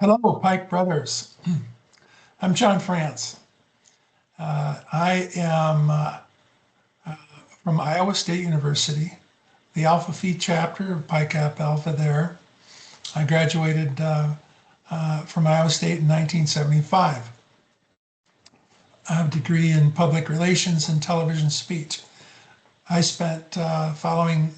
Hello, Pike Brothers. I'm John Frantz. I am from Iowa State University, the Alpha Phi chapter of Pi Kappa Alpha there. I graduated from Iowa State in 1975. I have a degree in public relations and television speech. I spent, following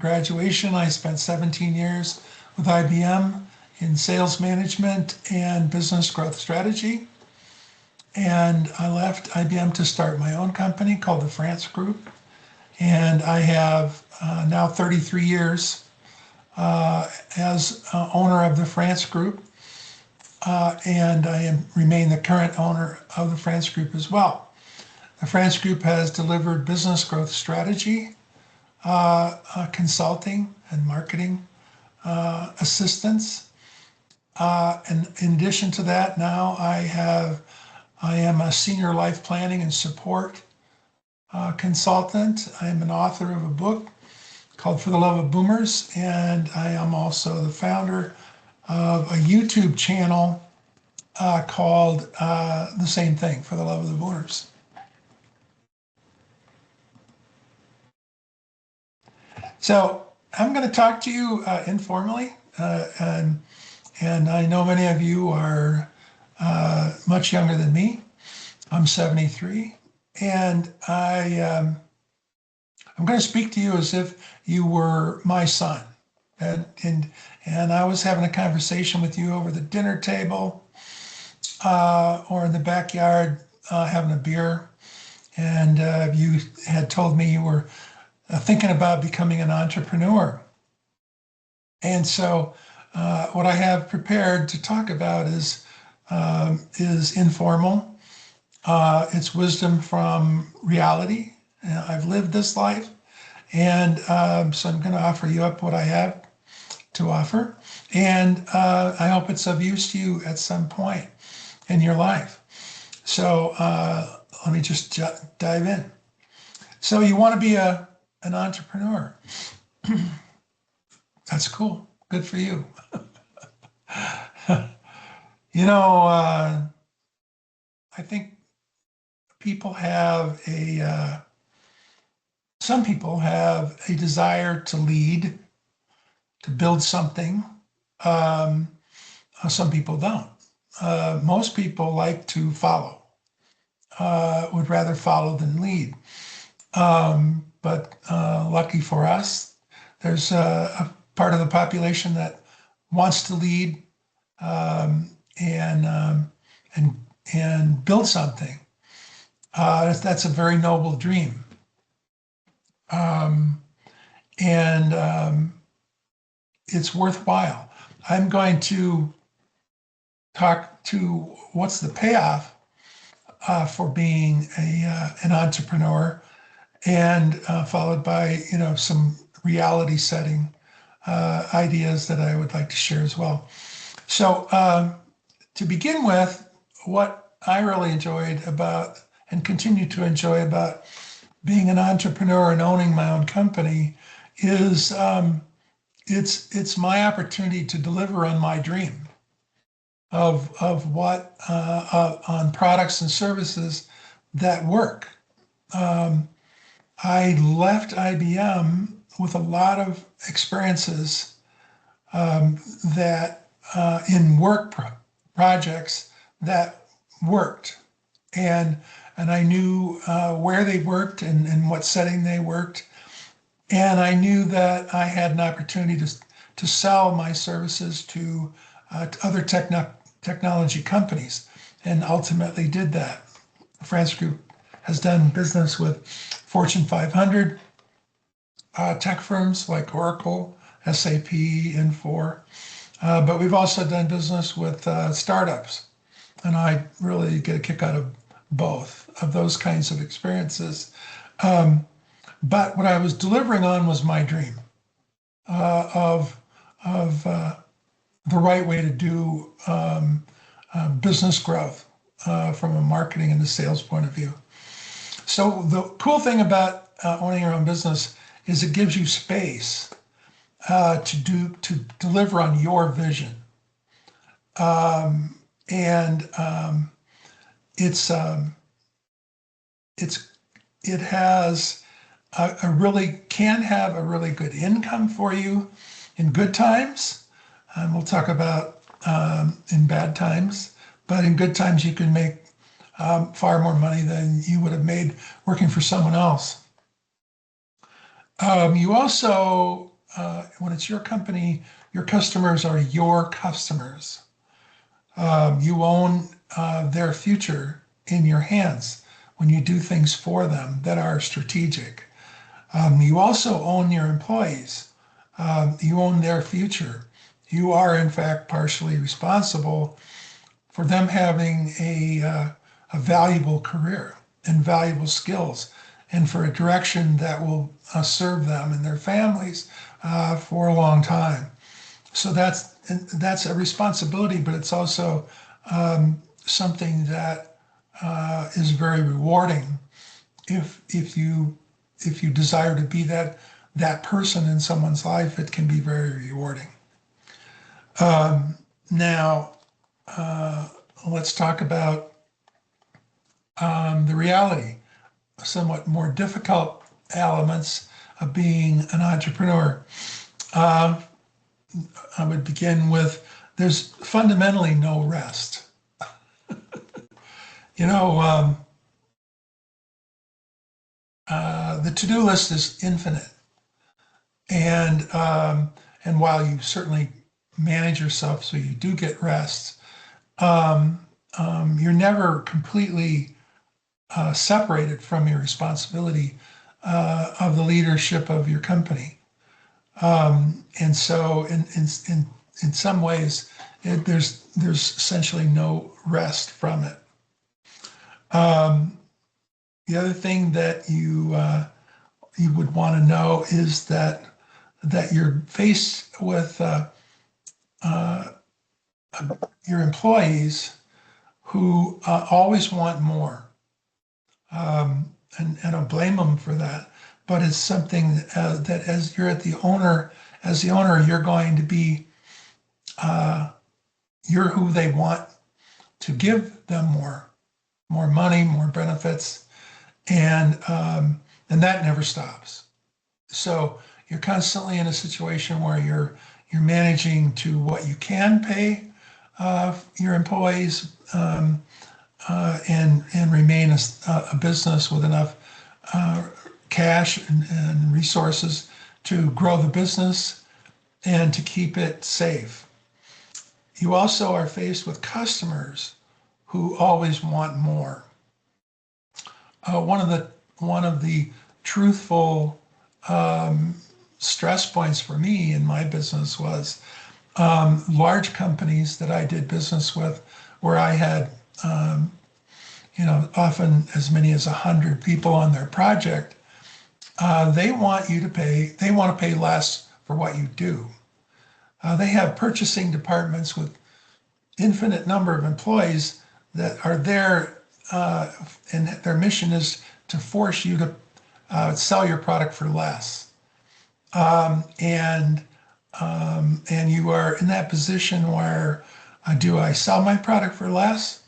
graduation, I spent 17 years with IBM in sales management and business growth strategy. And I left IBM to start my own company called the Frantz Group. And I have now 33 years as owner of the Frantz Group. And remain the current owner of the Frantz Group as well. The Frantz Group has delivered business growth strategy, consulting and marketing assistance. And in addition to that, now I am a senior life planning and support consultant. I am an author of a book called For the Love of Boomers, and I am also the founder of a YouTube channel called the same thing, For the Love of the Boomers. So I'm going to talk to you informally, and I know many of you are much younger than me. I'm 73, and I'm going to speak to you as if you were my son, and I was having a conversation with you over the dinner table or in the backyard having a beer, and you had told me you were thinking about becoming an entrepreneur. And so what I have prepared to talk about is informal. It's wisdom from reality. I've lived this life, and so I'm going to offer you up what I have to offer. And I hope it's of use to you at some point in your life. So let me just dive in. So you want to be an entrepreneur. That's cool. Good for you. You know, I think some people have a desire to lead, to build something. Some people don't. Most people like to follow, would rather follow than lead. But lucky for us, there's a part of the population that wants to lead and build something. That's a very noble dream. And it's worthwhile. I'm going to talk to what's the payoff for being an entrepreneur, and followed by some reality setting ideas that I would like to share as well. So to begin with, what I really enjoyed about and continue to enjoy about being an entrepreneur and owning my own company is it's my opportunity to deliver on my dream of what on products and services that work. I left IBM with a lot of experiences that in work projects that worked, and I knew where they worked and what setting they worked, and I knew that I had an opportunity to sell my services to other technology companies, and ultimately did that. The Frantz Group has done business with Fortune 500 tech firms like Oracle, SAP, Infor, but we've also done business with startups, and I really get a kick out of both of those kinds of experiences. But what I was delivering on was my dream of the right way to do business growth from a marketing and a sales point of view. So the cool thing about owning your own business is it gives you space to deliver on your vision. and it's um, it's it has a really can have a really good income for you in good times. And we'll talk about in bad times, but in good times you can make far more money than you would have made working for someone else. You also, when it's your company, your customers are your customers. You own their future in your hands when you do things for them that are strategic. You also own your employees. You own their future. You are, in fact, partially responsible for them having a valuable career and valuable skills, and for a direction that will serve them and their families for a long time. So that's a responsibility, but it's also something that is very rewarding if you desire to be that person in someone's life. It can be very rewarding. Now, let's talk about the reality, somewhat more difficult elements of being an entrepreneur. I would begin with there's fundamentally no rest. You know, the to-do list is infinite, and while you certainly manage yourself so you do get rest, you're never completely separated from your responsibility of the leadership of your company. And so, in some ways, there's essentially no rest from it. The other thing that you would want to know is that you're faced with your employees who always want more. And I don't blame them for that, but it's something that as you're the owner, you're going to be, you're who they want to give them more money, more benefits, and that never stops. So you're constantly in a situation where you're managing to what you can pay your employees, and remain a business with enough cash and resources to grow the business and to keep it safe. You also are faced with customers who always want more. One of the truthful stress points for me in my business was large companies that I did business with, where I had often as many as 100 people on their project. They want to pay less for what you do. They have purchasing departments with infinite number of employees that are there, and their mission is to force you to sell your product for less. And you are in that position where, do I sell my product for less?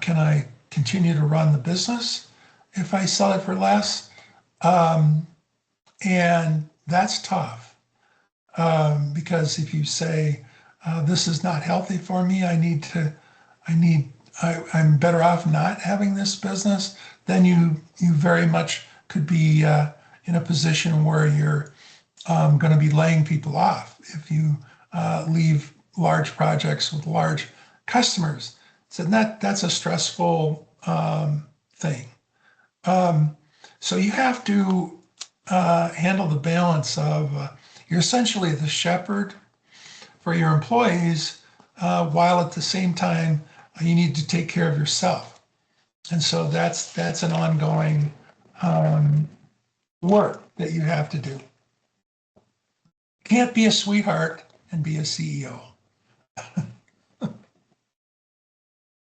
Can I continue to run the business if I sell it for less? And that's tough, because if you say, this is not healthy for me, I'm better off not having this business, then you very much could be in a position where you're going to be laying people off if you leave large projects with large customers. So that's a stressful thing. So you have to handle the balance of you're essentially the shepherd for your employees, while at the same time you need to take care of yourself. And so that's an ongoing work that you have to do. Can't be a sweetheart and be a CEO.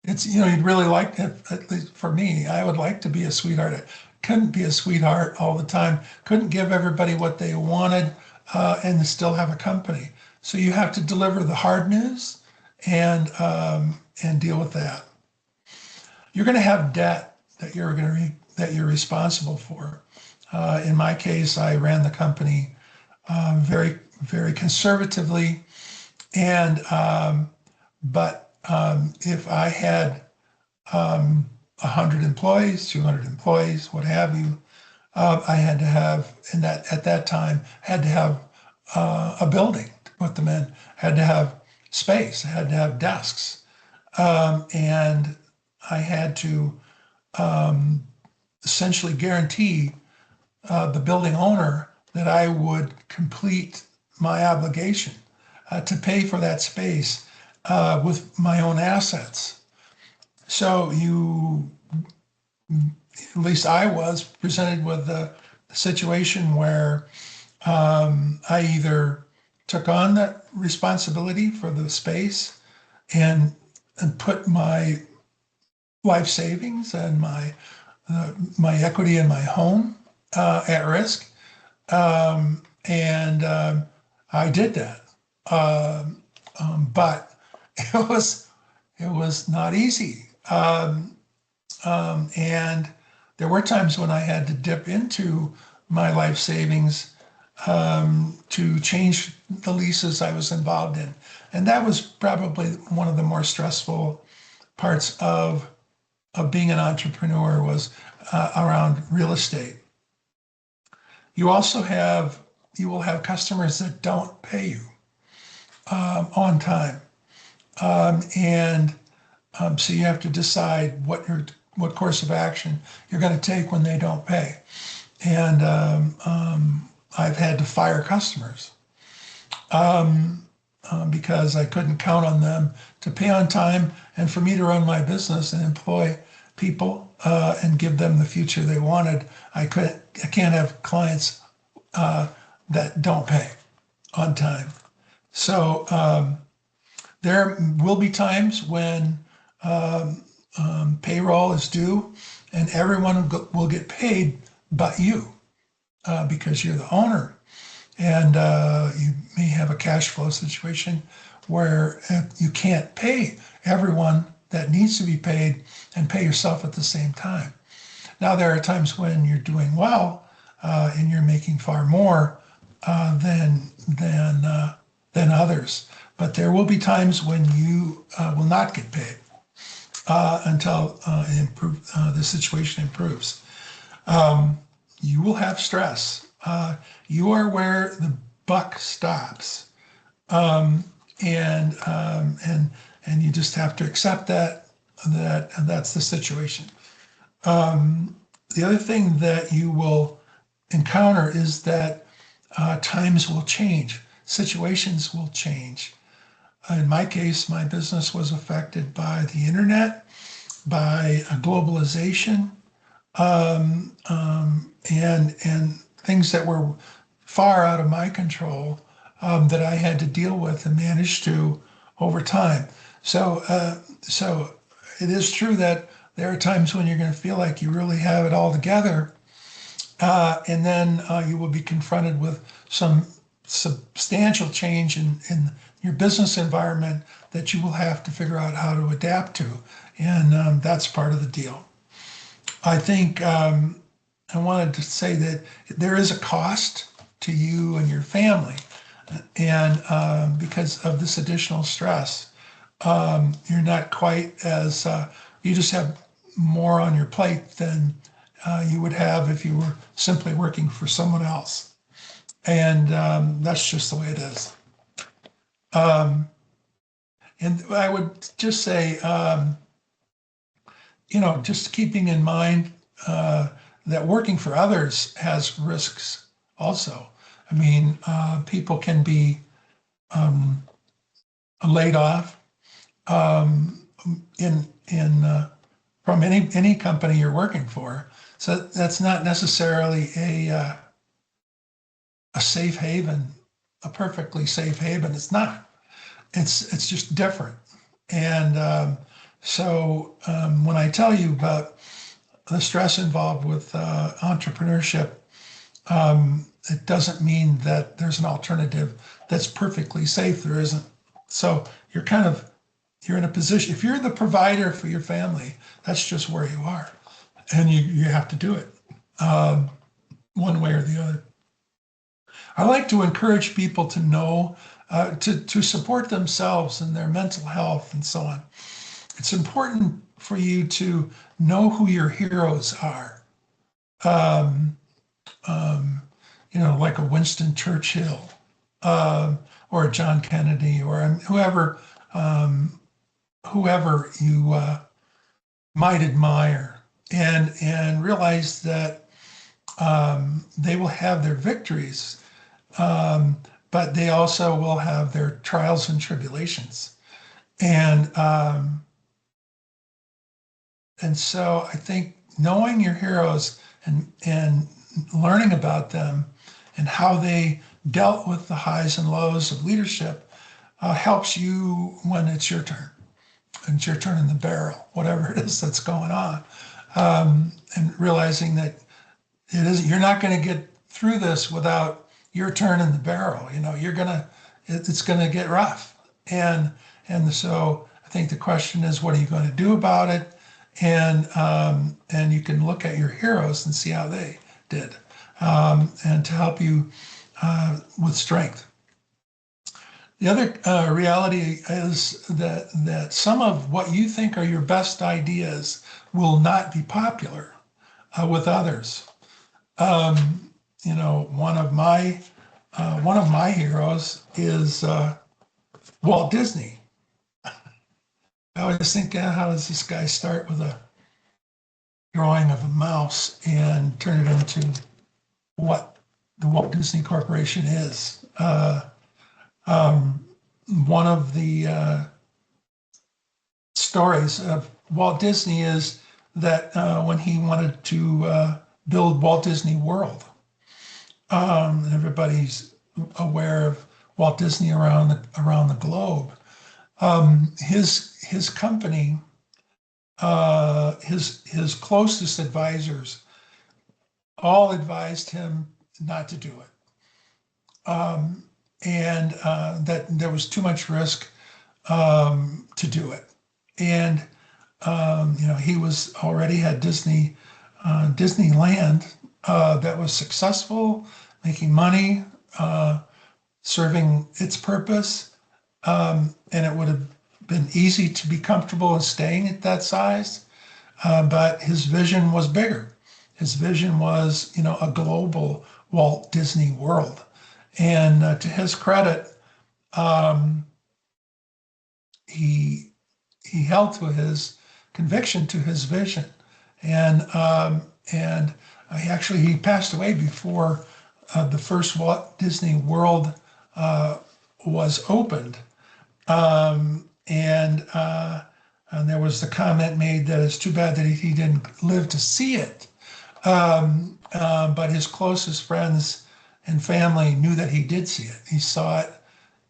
It's, you'd really like to, at least for me, I would like to be a sweetheart. I couldn't be a sweetheart all the time, couldn't give everybody what they wanted, and still have a company. So you have to deliver the hard news and deal with that. You're going to have debt that you're responsible for. In my case, I ran the company very, very conservatively, and if I had 100 employees, 200 employees, what have you, I had to have, at that time, had to have a building to put them in, had to have space, had to have desks, and I had to essentially guarantee the building owner that I would complete my obligation to pay for that space with my own assets. So at least I was presented with the situation where I either took on that responsibility for the space and put my life savings and my equity in my home at risk, and I did that. But it was not easy. And there were times when I had to dip into my life savings to change the leases I was involved in. And that was probably one of the more stressful parts of being an entrepreneur, was around real estate. You will have customers that don't pay you on time. So you have to decide what course of action you're going to take when they don't pay. And I've had to fire customers because I couldn't count on them to pay on time, and for me to run my business and employ people and give them the future they wanted. I can't have clients that don't pay on time. So there will be times when payroll is due and everyone will get paid but you, because you're the owner. And you may have a cash flow situation where you can't pay everyone that needs to be paid and pay yourself at the same time. Now, there are times when you're doing well and you're making far more than others. But there will be times when you will not get paid until the situation improves. You will have stress. You are where the buck stops, and you just have to accept that that's the situation. The other thing that you will encounter is that times will change, situations will change. In my case, my business was affected by the internet, by globalization, and things that were far out of my control that I had to deal with and manage to over time. So it is true that there are times when you're going to feel like you really have it all together, and then you will be confronted with some substantial change in your business environment that you will have to figure out how to adapt to, and that's part of the deal. I think I wanted to say that there is a cost to you and your family, and because of this additional stress, you're not quite as you just have more on your plate than you would have if you were simply working for someone else, and that's just the way it is. And I would just say, just keeping in mind that working for others has risks also. I mean, people can be laid off from any company you're working for. So that's not necessarily a safe haven, a perfectly safe haven. It's not. It's just different. And so when I tell you about the stress involved with entrepreneurship, it doesn't mean that there's an alternative that's perfectly safe. There isn't. So you're kind of you're in a position, if you're the provider for your family, that's just where you are. And you have to do it one way or the other. I like to encourage people to know, to support themselves and their mental health and so on. It's important for you to know who your heroes are. Um, like a Winston Churchill or a John Kennedy or whoever you might admire, and realize that they will have their victories, but they also will have their trials and tribulations. And so I think knowing your heroes and learning about them and how they dealt with the highs and lows of leadership helps you when it's your turn. And it's your turn in the barrel, whatever it is that's going on. And realizing that you're not going to get through this without your turn in the barrel. It's going to get rough. And so I think the question is, what are you going to do about it? And you can look at your heroes and see how they did, and to help you with strength. The other reality is that some of what you think are your best ideas will not be popular with others. One of my heroes is Walt Disney. I always think, how does this guy start with a drawing of a mouse and turn it into what the Walt Disney Corporation is? One of the stories of Walt Disney is that when he wanted to build Walt Disney World, everybody's aware of Walt Disney around the globe. His company, his closest advisors, all advised him not to do it, and that there was too much risk to do it. And he was already had Disneyland that was successful, making money, serving its purpose, and it would have been easy to be comfortable in staying at that size, but his vision was bigger. His vision was, a global Walt Disney World. And to his credit, he held to his conviction, to his vision, and he passed away before the first Walt Disney World was opened. And there was the comment made that it's too bad that he didn't live to see it. But his closest friends and family knew that he did see it. He saw it.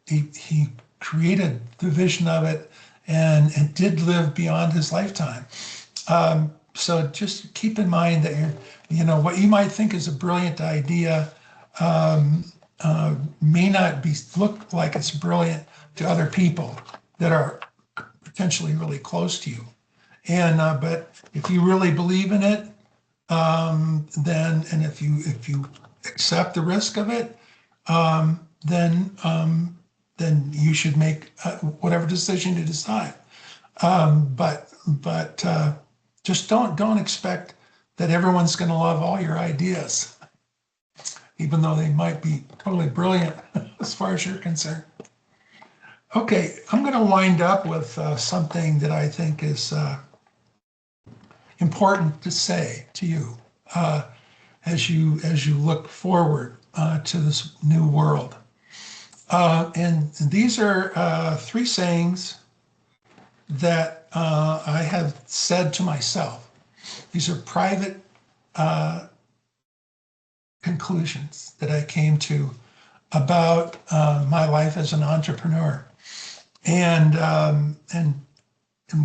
He created the vision of it, and did live beyond his lifetime. So just keep in mind that what you might think is a brilliant idea may not look like it's brilliant to other people that are potentially really close to you. And but if you really believe in it, then, and if you accept the risk of it, then you should make whatever decision you decide. But just don't expect that everyone's going to love all your ideas, even though they might be totally brilliant as far as you're concerned. Okay, I'm going to wind up with something that I think is important to say to you as you look forward to this new world. And these are 3 sayings that I have said to myself. These are private conclusions that I came to about my life as an entrepreneur. And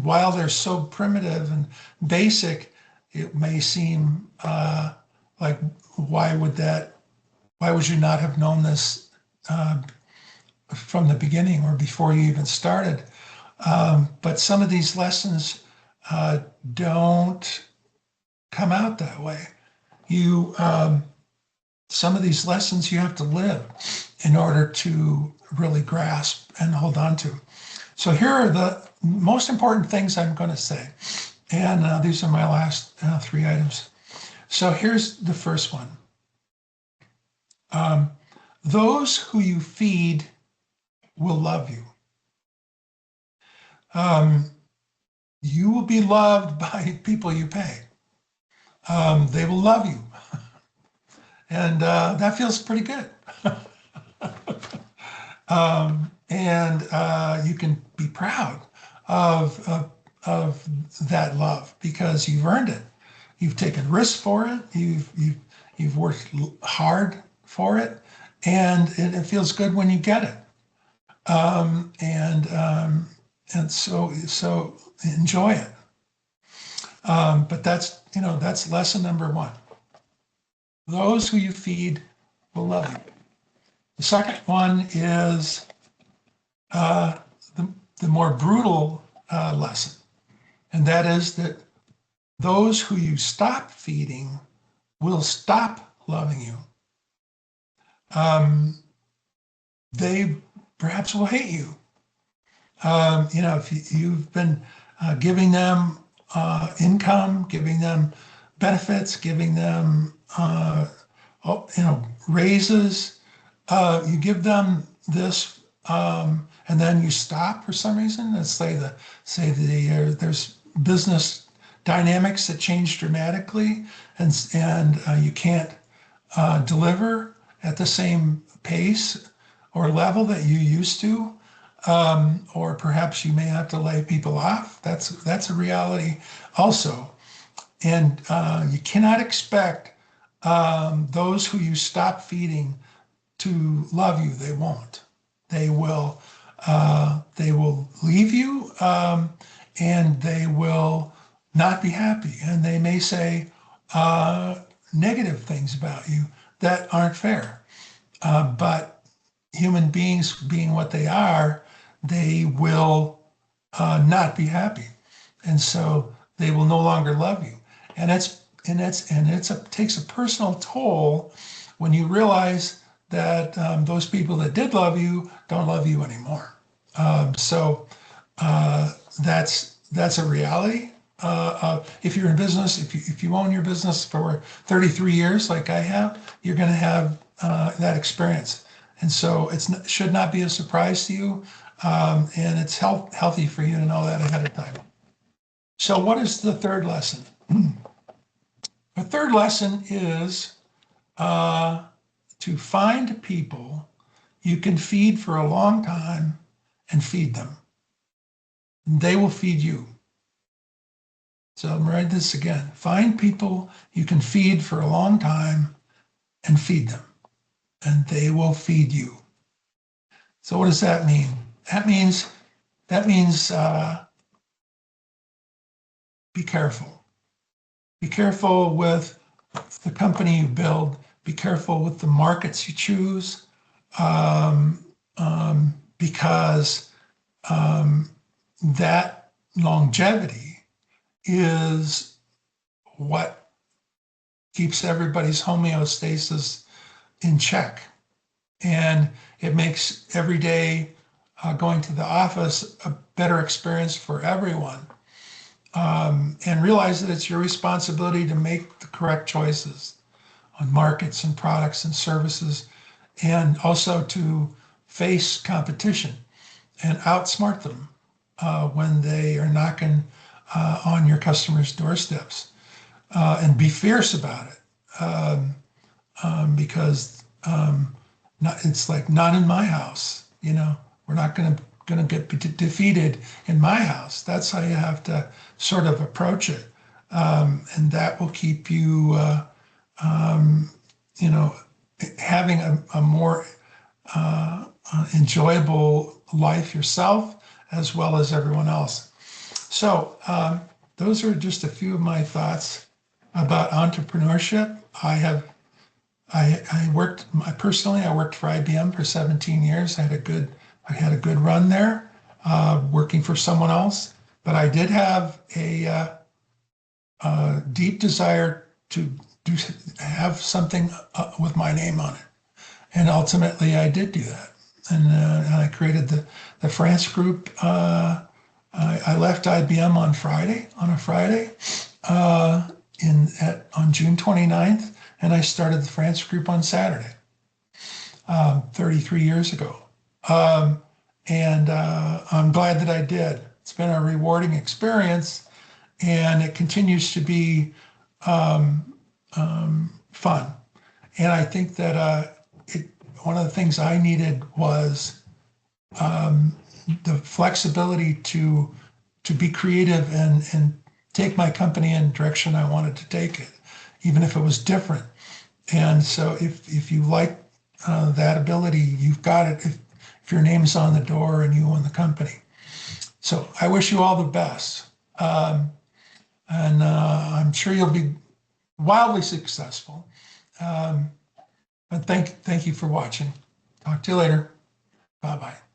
while they're so primitive and basic, it may seem like why would you not have known this from the beginning or before you even started? But some of these lessons don't come out that way. You, some of these lessons you have to live in order to really grasp and hold on to. So here are the most important things I'm going to say. And these are my last 3 items. So here's the first one. Those who you feed will love you. You will be loved by people you pay. They will love you. And that feels pretty good. And you can be proud of that love because you've earned it. You've taken risks for it. You've worked hard for it, and it feels good when you get it. And so enjoy it. But that's lesson number one. Those who you feed will love you. The second one is the more brutal lesson, and that is that those who you stop feeding will stop loving you. They perhaps will hate you. If you've been giving them income, giving them benefits, giving them raises, you give them this, and then you stop for some reason. Let's say there's business dynamics that change dramatically, and you can't deliver at the same pace or level that you used to, or perhaps you may have to lay people off. That's a reality also, and you cannot expect those who you stop feeding to love you. They won't. They will leave you, and they will not be happy, and they may say negative things about you that aren't fair. But human beings, being what they are, they will not be happy, and so they will no longer love you. And it takes a personal toll when you realize that those people that did love you don't love you anymore. So that's a reality. If you're in business, if you own your business for 33 years, like I have, you're going to have that experience. And so it should not be a surprise to you. And it's healthy for you to know that ahead of time. So what is the third lesson? The third lesson is to find people you can feed for a long time and feed them. They will feed you. So I'm writing this again. Find people you can feed for a long time and feed them, and they will feed you. So what does that mean? That means be careful. Be careful with the company you build. Be careful with the markets you choose, because that longevity is what keeps everybody's homeostasis in check. And it makes every day going to the office a better experience for everyone. And realize that it's your responsibility to make the correct choices on markets and products and services, and also to face competition and outsmart them when they are knocking on your customers' doorsteps, and be fierce about it, because it's like, not in my house. We're not going to get defeated in my house. That's how you have to sort of approach it, and that will keep you, having a more enjoyable life yourself as well as everyone else. So those are just a few of my thoughts about entrepreneurship. I worked for IBM for 17 years. I had a good run there. working for someone else, but I did have a deep desire to have something with my name on it. And ultimately I did do that. And I created the Frantz Group. I left IBM on a Friday, on June 29th, and I started the Frantz Group on Saturday, 33 years ago. And I'm glad that I did. It's been a rewarding experience, and it continues to be fun. And I think that one of the things I needed was the flexibility to be creative and take my company in the direction I wanted to take it, even if it was different. And so if you like that ability, you've got it if your name's on the door and you own the company. So I wish you all the best. And I'm sure you'll be wildly successful. But thank you for watching. Talk to you later. Bye-bye.